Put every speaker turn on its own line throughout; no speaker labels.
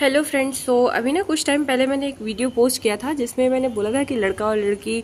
Hello friends. अभी ना कुछ टाइम पहले मैंने एक वीडियो पोस्ट किया था जिसमें मैंने बोला था कि लड़का और लड़की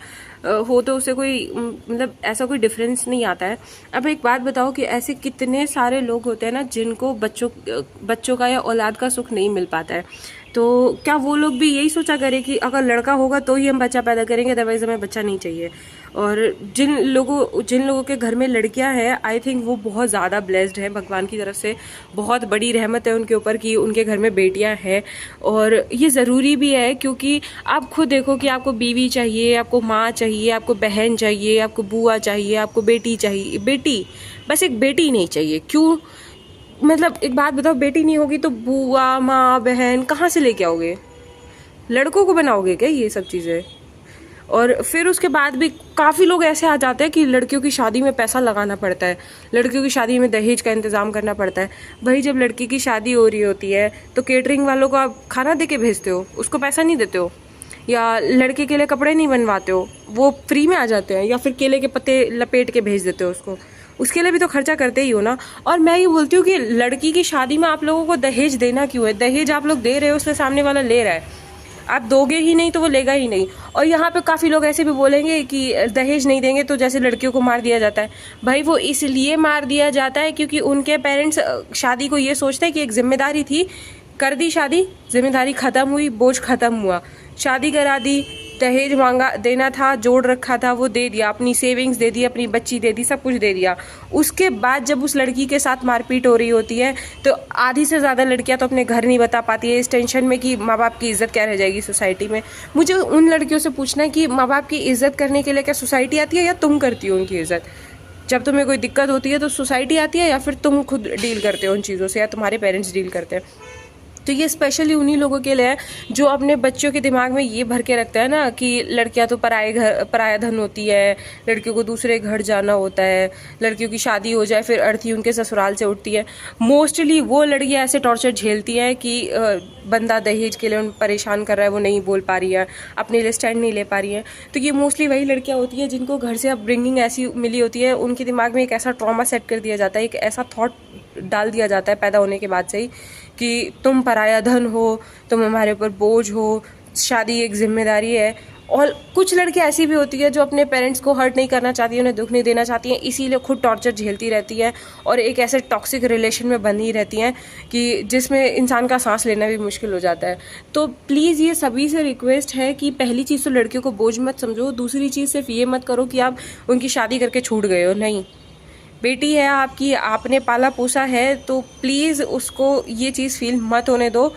हो तो उसे कोई मतलब ऐसा कोई डिफरेंस नहीं आता है। अब एक बात बताओ कि ऐसे कितने सारे लोग होते हैं ना जिनको बच्चों का या औलाद का सुख नहीं मिल पाता है। तो क्या वो लोग भी यही सोचा करें कि अगर लड़का होगा तो ही हम बच्चा पैदा करेंगे, अदरवाइज हमें बच्चा नहीं चाहिए। और जिन लोगों के घर में लड़कियां हैं, आई थिंक वो बहुत ज़्यादा ब्लेस्ड है, भगवान की तरफ से बहुत बड़ी रहमत है उनके ऊपर कि उनके घर में बेटियां हैं। और ये ज़रूरी भी है क्योंकि आप खुद देखो कि आपको बीवी चाहिए, आपको माँ चाहिए, आपको बहन चाहिए, आपको बुआ चाहिए, आपको बेटी चाहिए, बेटी, बस एक बेटी नहीं चाहिए। क्यों? मतलब एक बात बताओ, बेटी नहीं होगी तो बुआ माँ बहन कहाँ से लेके आओगे? लड़कों को बनाओगे क्या ये सब चीज़ें? और फिर उसके बाद भी काफ़ी लोग ऐसे आ जाते हैं कि लड़कियों की शादी में पैसा लगाना पड़ता है, लड़कियों की शादी में दहेज का इंतज़ाम करना पड़ता है। भाई जब लड़की की शादी हो रही होती है तो केटरिंग वालों को आप खाना दे के भेजते हो, उसको पैसा नहीं देते हो? या लड़के के लिए कपड़े नहीं बनवाते हो, वो फ्री में आ जाते हैं? या फिर केले के पत्ते लपेट के भेज देते हो उसको? उसके लिए भी तो खर्चा करते ही हो ना। और मैं ये बोलती हूँ कि लड़की की शादी में आप लोगों को दहेज देना क्यों है? दहेज आप लोग दे रहे हो, उससे सामने वाला ले रहा है, आप दोगे ही नहीं तो वो लेगा ही नहीं। और यहाँ पे काफ़ी लोग ऐसे भी बोलेंगे कि दहेज नहीं देंगे तो जैसे लड़कियों को मार दिया जाता है। भाई वो इसलिए मार दिया जाता है क्योंकि उनके पेरेंट्स शादी को ये सोचते हैं कि एक जिम्मेदारी थी, कर दी शादी, जिम्मेदारी ख़त्म हुई, बोझ ख़त्म हुआ, शादी करा दी, दहेज मांगा देना था, जोड़ रखा था, वो दे दिया, अपनी सेविंग्स दे दी, अपनी बच्ची दे दी, सब कुछ दे दिया। उसके बाद जब उस लड़की के साथ मारपीट हो रही होती है तो आधी से ज़्यादा लड़कियां तो अपने घर नहीं बता पाती है, इस टेंशन में कि माँ बाप की इज्जत क्या रह जाएगी सोसाइटी में। मुझे उन लड़कियों से पूछना है कि माँ बाप की इज्जत करने के लिए क्या सोसाइटी आती है या तुम करती हो उनकी इज्जत? जब तुम्हें कोई दिक्कत होती है तो सोसाइटी आती है या फिर तुम खुद डील करते हो उन चीज़ों से, या तुम्हारे पेरेंट्स डील करते हैं? तो ये स्पेशली उन्हीं लोगों के लिए है जो अपने बच्चों के दिमाग में ये भर के रखता है ना कि लड़कियां तो पराया धन होती है, लड़कियों को दूसरे घर जाना होता है, लड़कियों की शादी हो जाए फिर अर्थी उनके ससुराल से उठती है। मोस्टली वो लड़कियां ऐसे टॉर्चर झेलती हैं कि बंदा दहेज के लिए उन परेशान कर रहा है, वो नहीं बोल पा रही है, अपने लिए स्टैंड नहीं ले पा रही है। तो ये मोस्टली वही लड़कियां होती है जिनको घर से अपब्रिंगिंग ऐसी मिली होती है, उनके दिमाग में एक ऐसा ट्रॉमा सेट कर दिया जाता है, एक ऐसा थॉट डाल दिया जाता है पैदा होने के बाद से ही कि तुम पराया धन हो, तुम हमारे ऊपर बोझ हो, शादी एक जिम्मेदारी है। और कुछ लड़कियां ऐसी भी होती है जो अपने पेरेंट्स को हर्ट नहीं करना चाहती, उन्हें दुख नहीं देना चाहती हैं, इसीलिए खुद टॉर्चर झेलती रहती हैं और एक ऐसे टॉक्सिक रिलेशन में बंधी रहती हैं कि जिसमें इंसान का सांस लेना भी मुश्किल हो जाता है। तो प्लीज़ ये सभी से रिक्वेस्ट है कि पहली चीज़ तो लड़कियों को बोझ मत समझो, दूसरी चीज़ सिर्फ ये मत करो कि आप उनकी शादी करके छूट गए हो। नहीं, बेटी है आपकी, आपने पाला पोसा है, तो प्लीज़ उसको ये चीज़ फील मत होने दो